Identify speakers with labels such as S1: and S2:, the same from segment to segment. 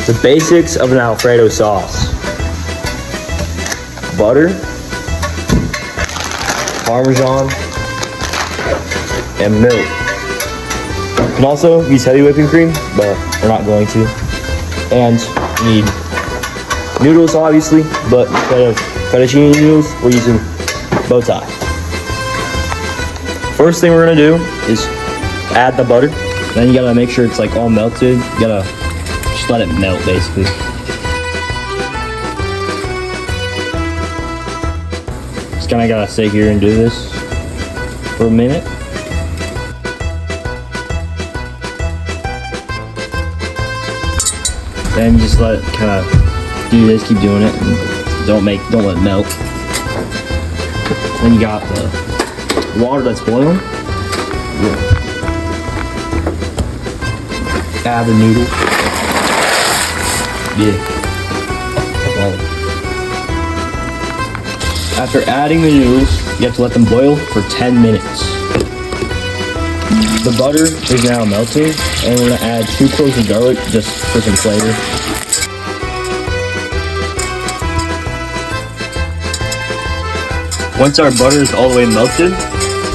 S1: The basics of an Alfredo sauce: butter, Parmesan, and milk. You can also use heavy whipping cream, but we're not going to. And you need noodles, obviously, but instead of fettuccine noodles, we're using bow tie. First thing we're gonna do is add the butter. Then you gotta make sure it's like all melted. You gotta just let it melt, basically. Just kinda gotta sit here and do this for a minute. Then just let it kinda do this, keep doing it, and don't let it melt. Then you got the water that's boiling. Add the noodles. After adding the noodles, you have to let them boil for 10 minutes. The butter is now melting, and we're gonna add 2 cloves of garlic just for some flavor. Once our butter is all the way melted,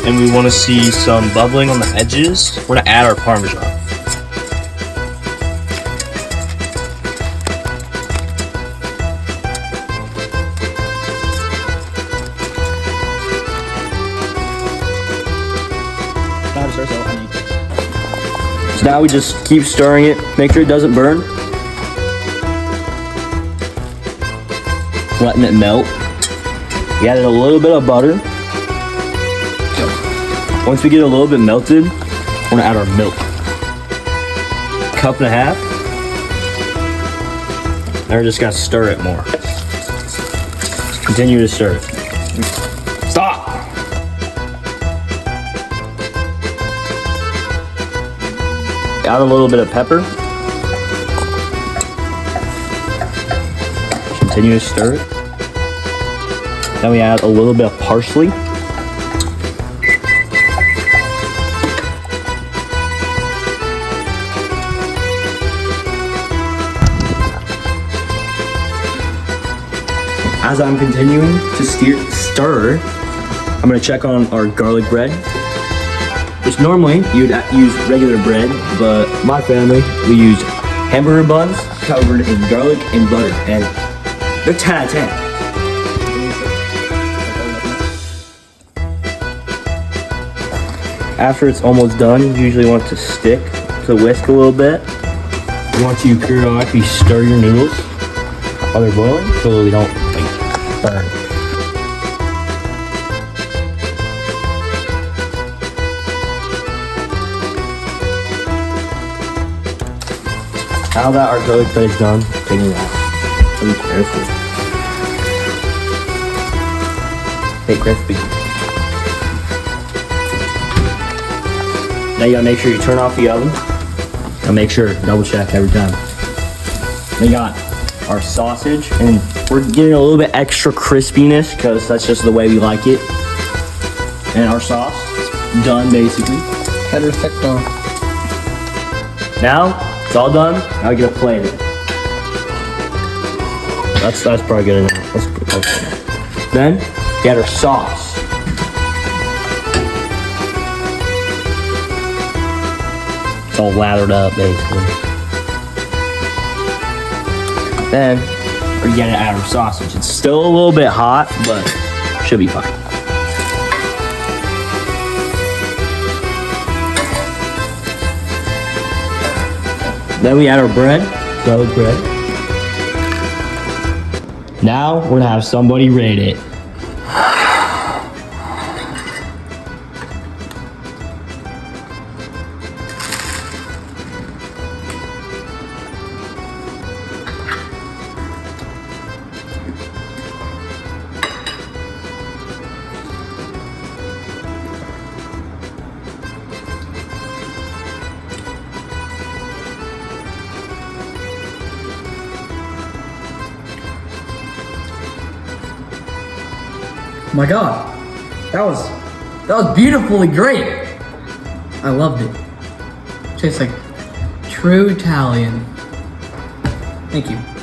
S1: and we want to see some bubbling on the edges, we're gonna add our Parmesan. So now we just keep stirring it, make sure it doesn't burn. Letting it melt. We added a little bit of butter. Once we get a little bit melted, we're gonna add our milk. 1.5 cups. And we're just gonna stir it more. Just continue to stir it. Stop! Add a little bit of pepper. Continue to stir it. Then we add a little bit of parsley. As I'm continuing to stir, I'm gonna check on our garlic bread, which normally you'd use regular bread, but my family, we use hamburger buns covered in garlic and butter, and they're 10 out of 10. After it's almost done, you usually want to stick to whisk a little bit. You want to periodically stir your noodles while they're boiling so they don't burn. Now that our garlic bread is done, take it out. Be careful. Stay crispy. Now you gotta make sure you turn off the oven. And make sure, double check every time. We got our sausage, and we're getting a little bit extra crispiness because that's just the way we like it. And our sauce is done, basically.
S2: Perfecto.
S1: Now it's all done. Now we get to plate it. That's probably good enough. That's good enough. Then get our sauce. It's all lathered up, basically. Then we're gonna add our sausage. It's still a little bit hot, but should be fine. Then we add our bread, garlic bread. Now we're gonna have somebody rate it.
S2: Oh my God, that was beautifully great. I loved it. Tastes like true Italian. Thank you.